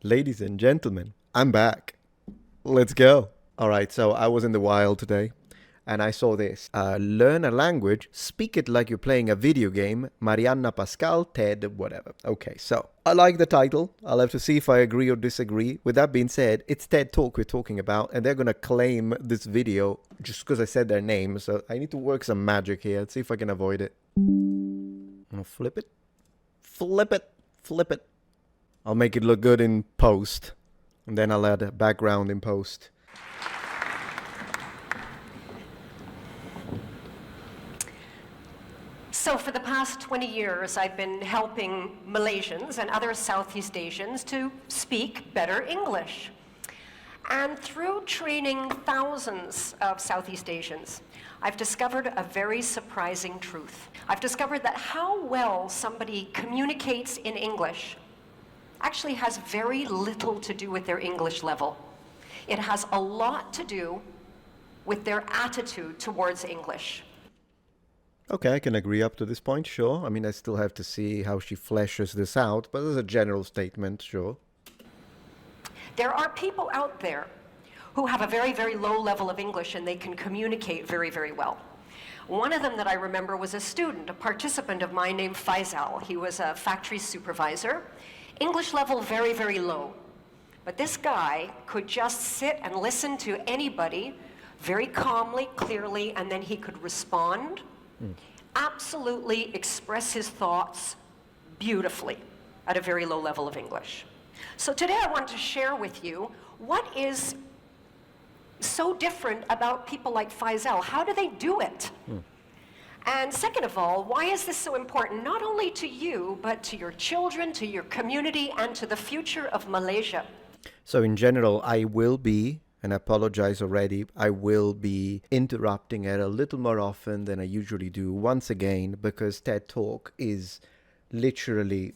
Ladies and gentlemen, I'm back. Let's go. All right, so I was in the wild today and I saw this. Learn a language, speak it like you're playing a video game. Marianna Pascal, TED, whatever. Okay, so I like the title. I'll have to see if I agree or disagree. With that being said, it's TED Talk we're talking about, and they're going to claim this video just because I said their name. So I need to work some magic here. Let's see if I can avoid it. I'll flip it. Flip it. Flip it. I'll make it look good in post. And then I'll add a background in post. So for the past 20 years, I've been helping Malaysians and other Southeast Asians to speak better English. And through training thousands of Southeast Asians, I've discovered a very surprising truth. I've discovered that how well somebody communicates in English actually has very little to do with their English level. It has a lot to do with their attitude towards English. Okay, I can agree up to this point, sure. I mean, I still have to see how she fleshes this out, but as a general statement, sure. There are people out there who have a very, very low level of English and they can communicate very, very well. One of them that I remember was a student, a participant of mine named Faisal. He was a factory supervisor. English level very, very low. But this guy could just sit and listen to anybody very calmly, clearly, and then he could respond, absolutely express his thoughts beautifully at a very low level of English. So today I want to share with you what is so different about people like Faisal. How do they do it? And second of all, why is this so important, not only to you, but to your children, to your community, and to the future of Malaysia? So in general, I will be, and I apologize already, I will be interrupting it a little more often than I usually do, once again, because TED Talk is literally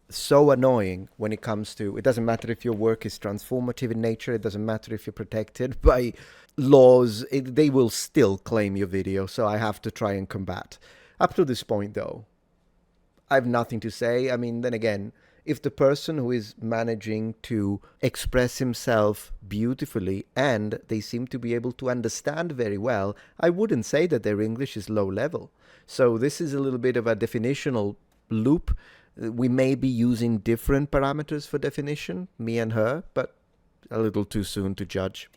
so annoying when it comes to, it doesn't matter if your work is transformative in nature, it doesn't matter if you're protected by laws, they will still claim your video, so I have to try and combat. Up to this point though, I have nothing to say. I mean, then again, if the person who is managing to express himself beautifully and they seem to be able to understand very well, I wouldn't say that their English is low level. So this is a little bit of a definitional loop. We may be using different parameters for definition, me and her, but a little too soon to judge.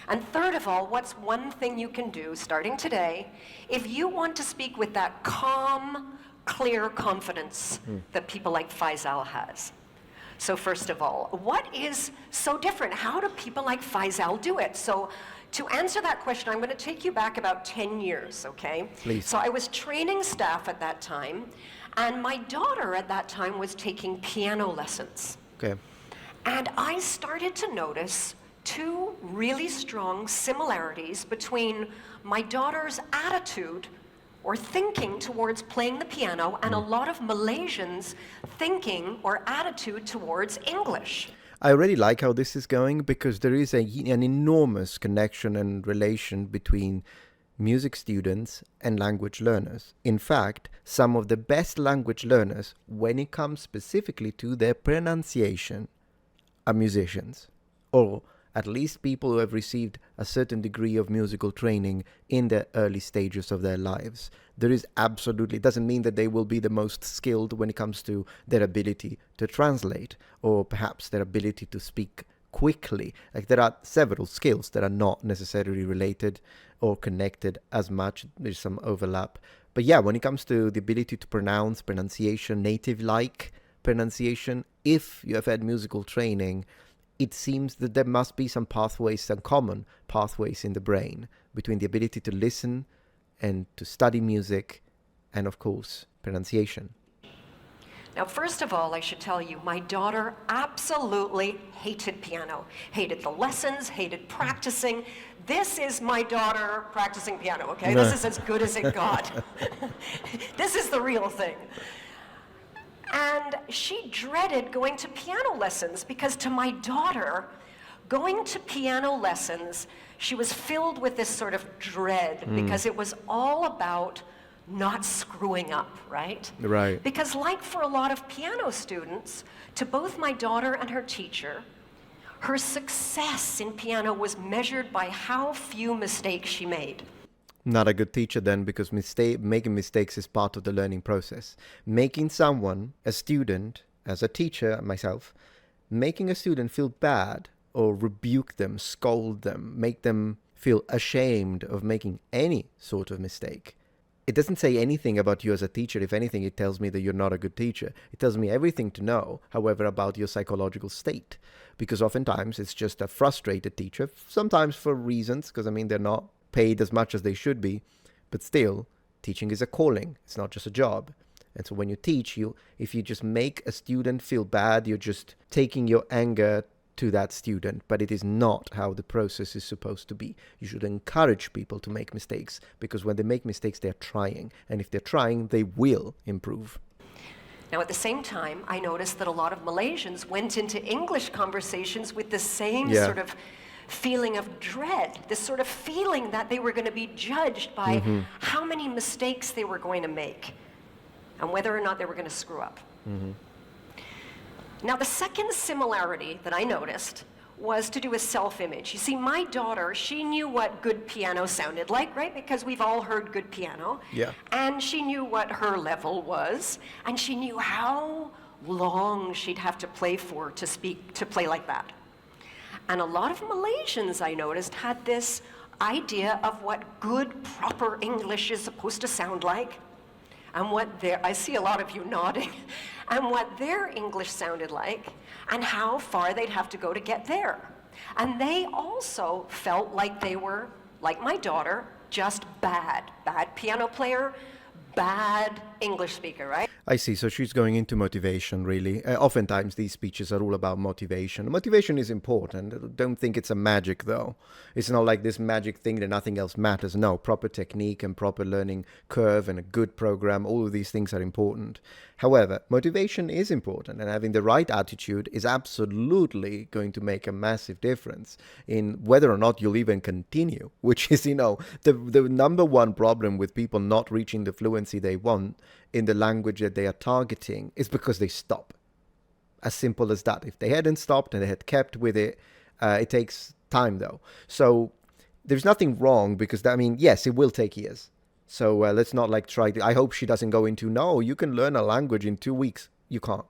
And third of all, what's one thing you can do starting today if you want to speak with that calm, clear confidence that people like Faisal has? So first of all, what is so different? How do people like Faisal do it? So to answer that question, I'm going to take you back about 10 years, okay? Please. So I was training staff at that time, and my daughter at that time was taking piano lessons. Okay. And I started to notice two really strong similarities between my daughter's attitude or thinking towards playing the piano and a lot of Malaysians' thinking or attitude towards English. I already like how this is going because there is an enormous connection and relation between music students and language learners. In fact, some of the best language learners, when it comes specifically to their pronunciation, are musicians, or at least people who have received a certain degree of musical training in the early stages of their lives. There is absolutely, it doesn't mean that they will be the most skilled when it comes to their ability to translate, or perhaps their ability to speak quickly. Like, there are several skills that are not necessarily related or connected as much. There's some overlap. But yeah, when it comes to the ability to pronounce, pronunciation, native-like pronunciation, if you have had musical training, it seems that there must be some pathways, some common pathways in the brain between the ability to listen and to study music and, of course, pronunciation. Now, first of all, I should tell you, my daughter absolutely hated piano, hated the lessons, hated practicing. This is my daughter practicing piano, okay? This is as good as it got. This is the real thing. And she dreaded going to piano lessons because to my daughter, going to piano lessons, she was filled with this sort of dread because it was all about not screwing up, right? Right. Because like for a lot of piano students, to both my daughter and her teacher, her success in piano was measured by how few mistakes she made. Not a good teacher then, because making mistakes is part of the learning process. Making someone, a student, as a teacher, myself, making a student feel bad or rebuke them, scold them, make them feel ashamed of making any sort of mistake. It doesn't say anything about you as a teacher. If anything, it tells me that you're not a good teacher. It tells me everything to know, however, about your psychological state. Because oftentimes it's just a frustrated teacher, sometimes for reasons, because they're not paid as much as they should be, but still, teaching is a calling. It's not just a job. And so when you teach, if you just make a student feel bad, you're just taking your anger to that student, but it is not how the process is supposed to be. You should encourage people to make mistakes, because when they make mistakes, they're trying. And if they're trying, they will improve. Now, at the same time, I noticed that a lot of Malaysians went into English conversations with the same sort of feeling of dread, this sort of feeling that they were going to be judged by how many mistakes they were going to make and whether or not they were going to screw up. Now, the second similarity that I noticed was to do with self-image. You see, my daughter, she knew what good piano sounded like, right? Because we've all heard good piano. Yeah. And she knew what her level was, and she knew how long she'd have to play for to play like that. And a lot of Malaysians, I noticed, had this idea of what good, proper English is supposed to sound like, and I see a lot of you nodding, and what their English sounded like, and how far they'd have to go to get there. And they also felt like they were, like my daughter, just bad piano player, bad English speaker, right? I see. So she's going into motivation, really. Oftentimes, these speeches are all about motivation. Motivation is important. Don't think it's a magic, though. It's not like this magic thing that nothing else matters. No, proper technique and proper learning curve and a good program, all of these things are important. However, motivation is important, and having the right attitude is absolutely going to make a massive difference in whether or not you'll even continue, which is, the number one problem with people not reaching the fluency they want in the language that they are targeting is because they stop. As simple as that. If they hadn't stopped and they had kept with it, it takes time though. So there's nothing wrong because, yes, it will take years. So let's not I hope she doesn't go into, no, you can learn a language in 2 weeks. You can't.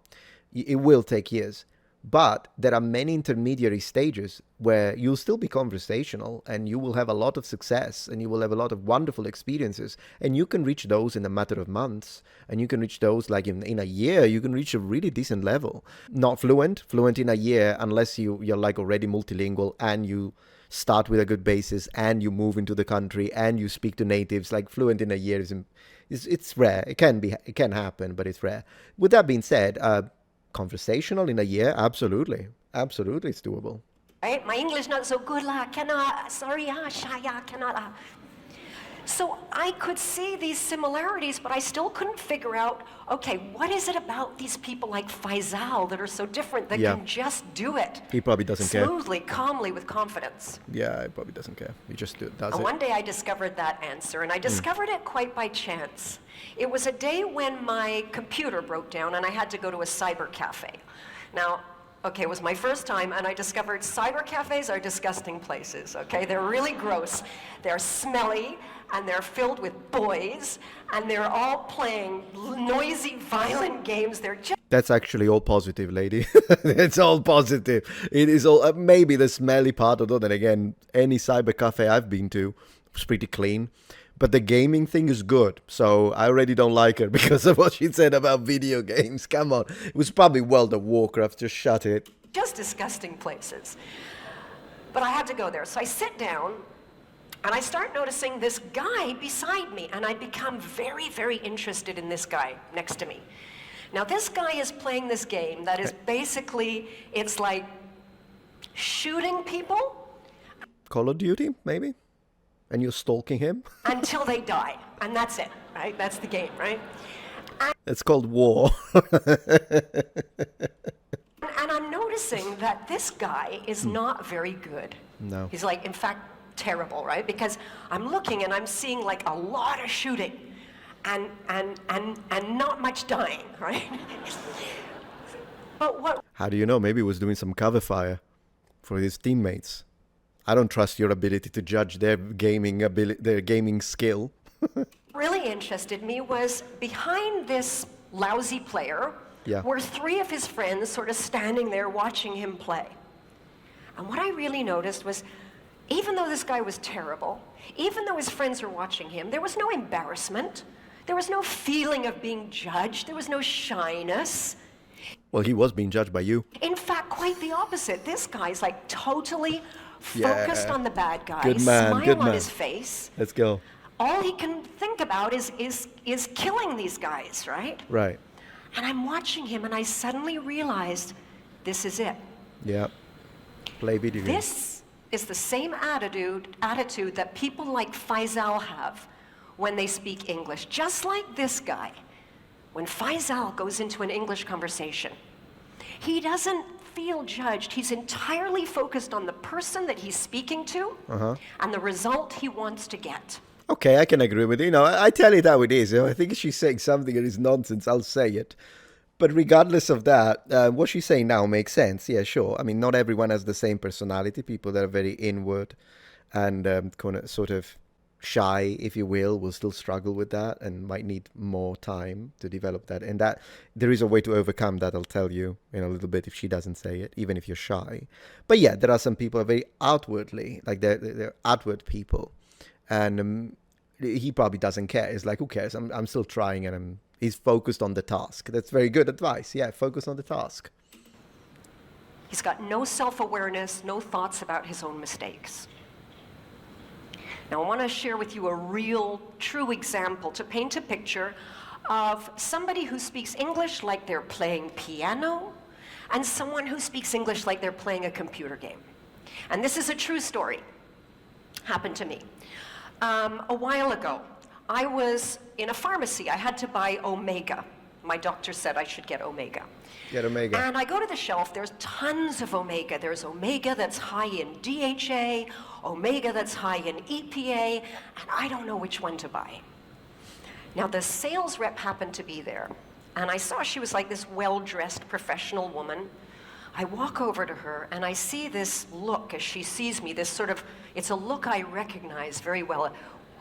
It will take years. But there are many intermediary stages where you'll still be conversational and you will have a lot of success and you will have a lot of wonderful experiences, and you can reach those in a matter of months, and you can reach those in a year. You can reach a really decent level. Not fluent in a year unless you're already multilingual and you start with a good basis and you move into the country and you speak to natives. Fluent in a year it's rare. It can happen, but it's rare. With that being said, conversational in a year, absolutely it's doable. Right? My English not so good lah, cannot, sorry shaya, cannot. So I could see these similarities, but I still couldn't figure out, okay, what is it about these people like Faisal that are so different that can just do it? He probably doesn't care. Smoothly, calmly, with confidence. Yeah, he probably doesn't care. He just does it. One day I discovered that answer, and I discovered it quite by chance. It was a day when my computer broke down and I had to go to a cyber cafe. Now, okay, it was my first time, and I discovered cyber cafes are disgusting places, okay? They're really gross. They're smelly, and they're filled with boys, and they're all playing noisy, violent games. They're just... That's actually all positive, lady. It's all positive. It is all, maybe the smelly part, although then again, any cyber cafe I've been to was pretty clean. But the gaming thing is good, so I already don't like her because of what she said about video games. Come on. It was probably World of Warcraft, just shut it. Just disgusting places. But I had to go there. So I sit down, and I start noticing this guy beside me, and I become very, very interested in this guy next to me. Now, this guy is playing this game that is basically, it's like shooting people. Call of Duty, maybe? And you're stalking him? Until they die. And that's it, right? That's the game, right? It's called war. And I'm noticing that this guy is not very good. No. He's in fact, terrible, right? Because I'm looking and I'm seeing a lot of shooting. and not much dying, right? But what How do you know? Maybe he was doing some cover fire for his teammates. I don't trust your ability to judge their gaming skill. really interested me was behind this lousy player Yeah. were three of his friends sort of standing there watching him play. And what I really noticed was, even though this guy was terrible, even though his friends were watching him, there was no embarrassment. There was no feeling of being judged. There was no shyness. Well, he was being judged by you. In fact, quite the opposite. This guy's like totally focused on the bad guy, Good man, smile good on man. his face. Let's go. All he can think about is killing these guys, right? Right. And I'm watching him and I suddenly realized this is it. Yeah. Play video games. This is the same attitude that people like Faisal have when they speak English. Just like this guy, when Faisal goes into an English conversation, he doesn't feel judged. He's entirely focused on the person that he's speaking to and the result he wants to get. Okay, I can agree with you. You know, I tell it how it is. You know, I think if she's saying something that is nonsense, I'll say it. But regardless of that, what she's saying now makes sense. Yeah, sure. I mean, not everyone has the same personality. People that are very inward and kind of sort of shy, if you will still struggle with that and might need more time to develop that. And that there is a way to overcome that. I'll tell you in a little bit if she doesn't say it, even if you're shy. But yeah, there are some people who are very outwardly, like they're outward people. And he probably doesn't care. He's like, who cares? I'm still trying, and he's focused on the task. That's very good advice. Yeah, focus on the task. He's got no self-awareness, no thoughts about his own mistakes. Now, I want to share with you a real, true example to paint a picture of somebody who speaks English like they're playing piano and someone who speaks English like they're playing a computer game. And this is a true story. Happened to me. A while ago, I was in a pharmacy. I had to buy Omega. My doctor said I should get Omega. Get Omega. And I go to the shelf, there's tons of Omega. There's Omega that's high in DHA, Omega that's high in EPA, and I don't know which one to buy. Now, the sales rep happened to be there, and I saw she was like this well-dressed professional woman. I walk over to her, and I see this look as she sees me, this sort of, it's a look I recognize very well.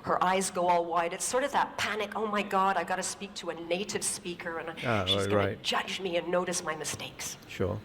Her eyes go all wide. It's sort of that panic, oh my God, I got to speak to a native speaker, and she's going to judge me and notice my mistakes. Sure.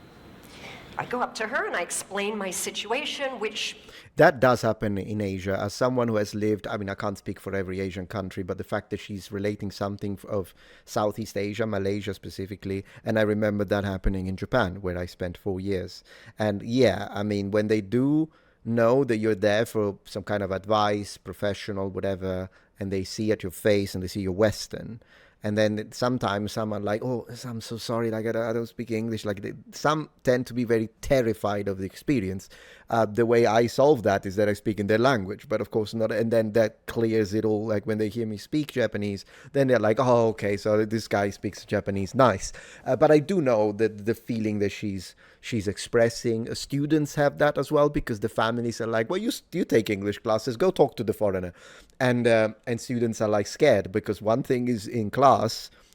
I go up to her, and I explain my situation, which... That does happen in Asia. As someone who has lived, I mean, I can't speak for every Asian country, but the fact that she's relating something of Southeast Asia, Malaysia specifically, and I remember that happening in Japan, where I spent 4 years. And yeah, I mean, when they do know that you're there for some kind of advice, professional, whatever, and they see at your face and they see you're Western, and then sometimes someone like, oh, I'm so sorry, like I don't speak English. Like some tend to be very terrified of the experience. The way I solve that is that I speak in their language, but of course not. And then that clears it all. Like when they hear me speak Japanese, then they're like, oh, okay, so this guy speaks Japanese, nice. But I do know that the feeling that she's expressing, students have that as well, because the families are like, well, you take English classes, go talk to the foreigner. And students are like scared, because one thing is in class,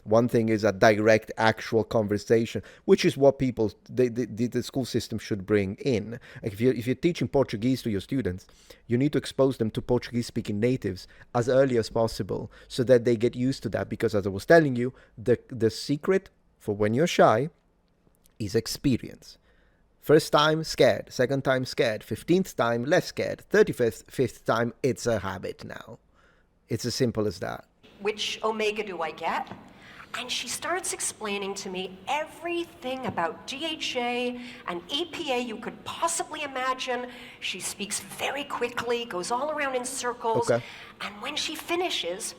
one thing is a direct actual conversation, which is what people, the school system should bring in. Like if you're teaching Portuguese to your students, you need to expose them to Portuguese speaking natives as early as possible so that they get used to that. Because as I was telling you, the secret for when you're shy is experience. First time, scared. Second time, scared. 15th time, less scared. 35th time, it's a habit now. It's as simple as that. Which Omega do I get? And she starts explaining to me everything about DHA and EPA you could possibly imagine. She speaks very quickly, goes all around in circles. Okay. And when she finishes,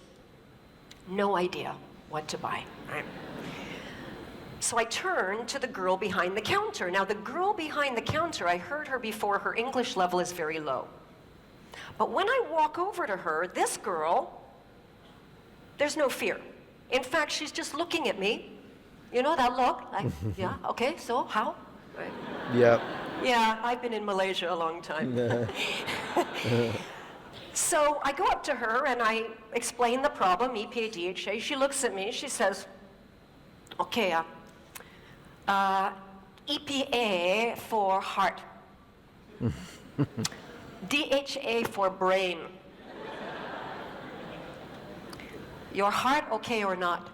no idea what to buy, right? So I turn to the girl behind the counter. Now, the girl behind the counter, I heard her before, her English level is very low. But when I walk over to her, this girl, there's no fear. In fact, she's just looking at me. You know that look? Like, yeah, okay, so how? Right. Yeah. Yeah, I've been in Malaysia a long time. So I go up to her and I explain the problem, EPA, DHA. She looks at me, she says, okay, EPA for heart, DHA for brain. Your heart okay or not?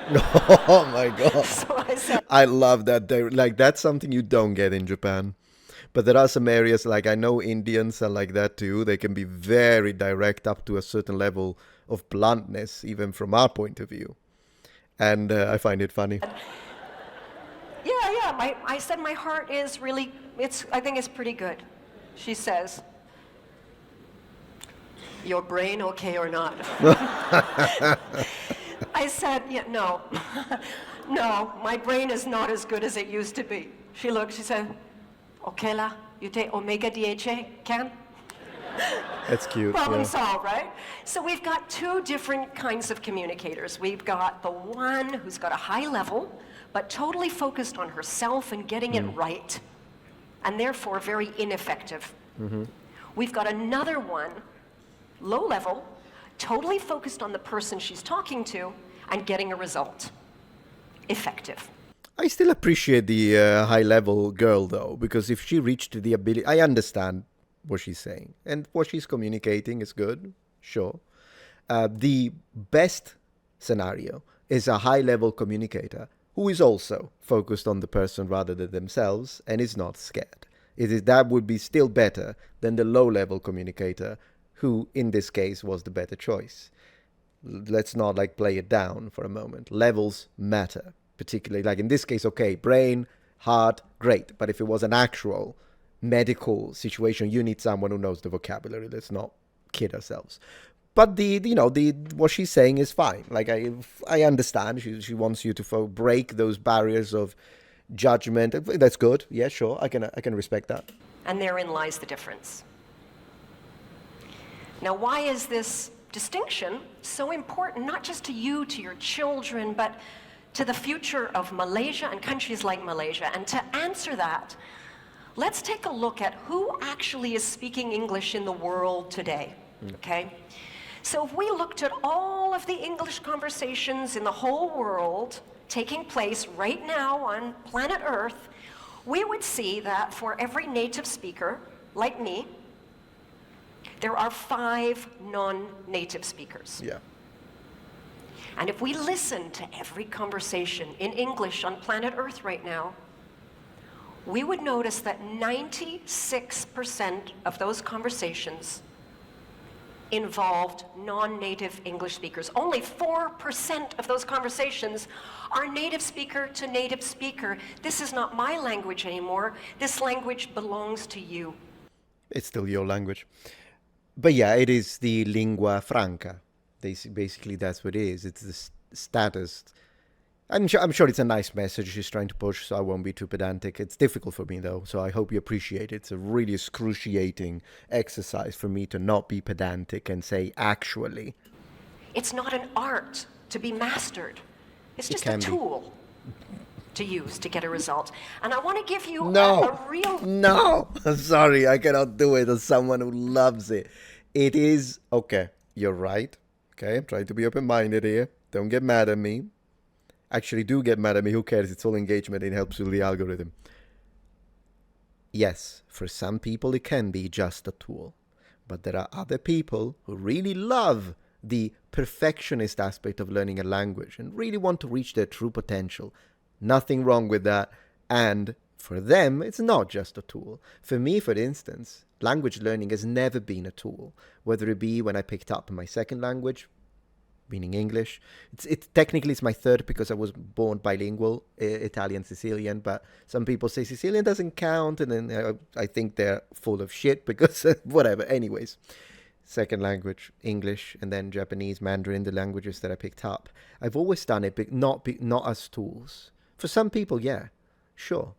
Oh my God. So I said, I love that. Like, that's something you don't get in Japan. But there are some areas, like I know Indians are like that too. They can be very direct up to a certain level of bluntness, even from our point of view. And I find it funny. I said my heart is really, I think it's pretty good. She says, your brain okay or not? I said, yeah, no. No, my brain is not as good as it used to be. She looked, she said, okay la, you take omega DHA, can? That's cute. Problem Yeah. solved, right? So we've got two different kinds of communicators. We've got the one who's got a high level, but totally focused on herself and getting it right, and therefore very ineffective. We've got another one, low level, totally focused on the person she's talking to and getting a result. Effective. I still appreciate the high level girl though, because if she reached the ability, I understand what she's saying and what she's communicating is good, sure. The best scenario is a high level communicator who is also focused on the person rather than themselves and is not scared. That would be still better than the low level communicator who in this case was the better choice. Let's not like play it down for a moment. Levels matter, particularly like in this case, okay, brain, heart, great. But if it was an actual medical situation, you need someone who knows the vocabulary. Let's not kid ourselves. But what she's saying is fine. Like I understand. She wants you to break those barriers of judgment. That's good. Yeah, sure. I can respect that. And therein lies the difference. Now, why is this distinction so important, not just to you, to your children, but to the future of Malaysia and countries like Malaysia? And to answer that, let's take a look at who actually is speaking English in the world today, okay? So if we looked at all of the English conversations in the whole world taking place right now on planet Earth, we would see that for every native speaker, like me, there are 5 non-native speakers. Yeah. And if we listen to every conversation in English on planet Earth right now, we would notice that 96% of those conversations involved non-native English speakers. Only 4% of those conversations are native speaker to native speaker. This is not my language anymore. This language belongs to you. It's still your language. But yeah, it is the lingua franca. Basically, that's what it is. It's the status. I'm sure it's a nice message she's trying to push, so I won't be too pedantic. It's difficult for me, though, so I hope you appreciate it. It's a really excruciating exercise for me to not be pedantic and say, actually. It's not an art to be mastered. It's just a tool to use to get a result. And I want to give you a real... No! I'm sorry, I cannot do it as someone who loves it. It is... Okay, you're right. Okay, I'm trying to be open-minded here. Don't get mad at me. Actually, do get mad at me. Who cares? It's all engagement. It helps with the algorithm. Yes, for some people it can be just a tool. But there are other people who really love the perfectionist aspect of learning a language and really want to reach their true potential. Nothing wrong with that. And for them, it's not just a tool. For me, for instance, language learning has never been a tool. Whether it be when I picked up my second language, meaning English. It's technically it's my third because I was born bilingual, Italian, Sicilian, but some people say Sicilian doesn't count, and then I think they're full of shit because whatever. Anyways, second language, English, and then Japanese, Mandarin, the languages that I picked up. I've always done it, but not as tools. For some people, yeah, sure.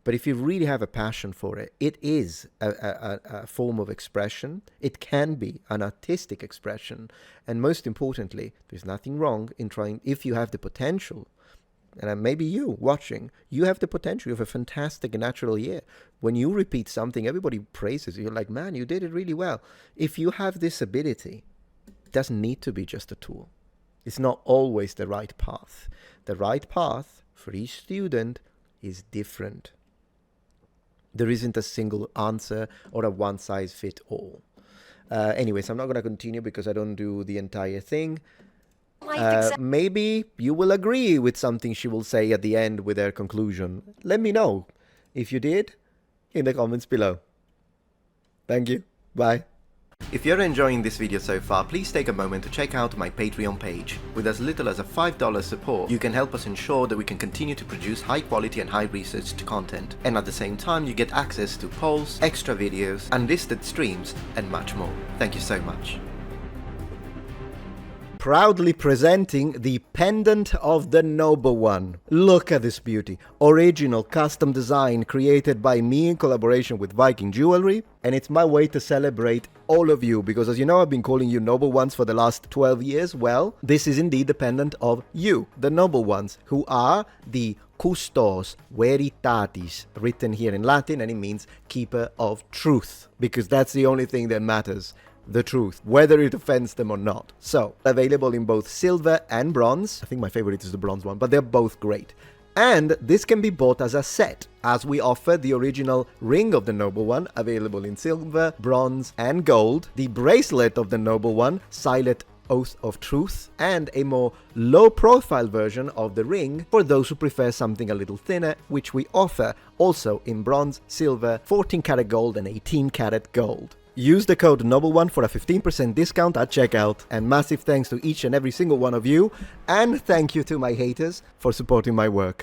But if you really have a passion for it, it is a form of expression. It can be an artistic expression. And most importantly, there's nothing wrong in trying, if you have the potential, and maybe you watching, you have the potential. You have a fantastic natural ear. When you repeat something, everybody praises you. You're like, man, you did it really well. If you have this ability, it doesn't need to be just a tool. It's not always the right path. The right path for each student is different. There isn't a single answer or a one-size-fits-all. Anyways, I'm not going to continue because I don't do the entire thing. Maybe you will agree with something she will say at the end with her conclusion. Let me know if you did in the comments below. Thank you. Bye. If you're enjoying this video so far, please take a moment to check out my Patreon page. With as little as a $5 support, you can help us ensure that we can continue to produce high quality and high researched content. And at the same time, you get access to polls, extra videos, unlisted streams, and much more. Thank you so much. Proudly presenting the pendant of the Noble One. Look at this beauty. Original custom design created by me in collaboration with Viking Jewelry. And it's my way to celebrate all of you, because as you know, I've been calling you Noble Ones for the last 12 years. Well, this is indeed the pendant of you, the Noble Ones, who are the Custos Veritatis, written here in Latin, and it means keeper of truth, because that's the only thing that matters. The truth, whether it offends them or not. So, available in both silver and bronze. I think my favorite is the bronze one, but they're both great. And this can be bought as a set, as we offer the original ring of the Noble One, available in silver, bronze, and gold, the bracelet of the Noble One, Silent Oath of Truth, and a more low-profile version of the ring for those who prefer something a little thinner, which we offer also in bronze, silver, 14-karat gold, and 18-karat gold. Use the code NOBLE1 for a 15% discount at checkout, and massive thanks to each and every single one of you, and thank you to my haters for supporting my work.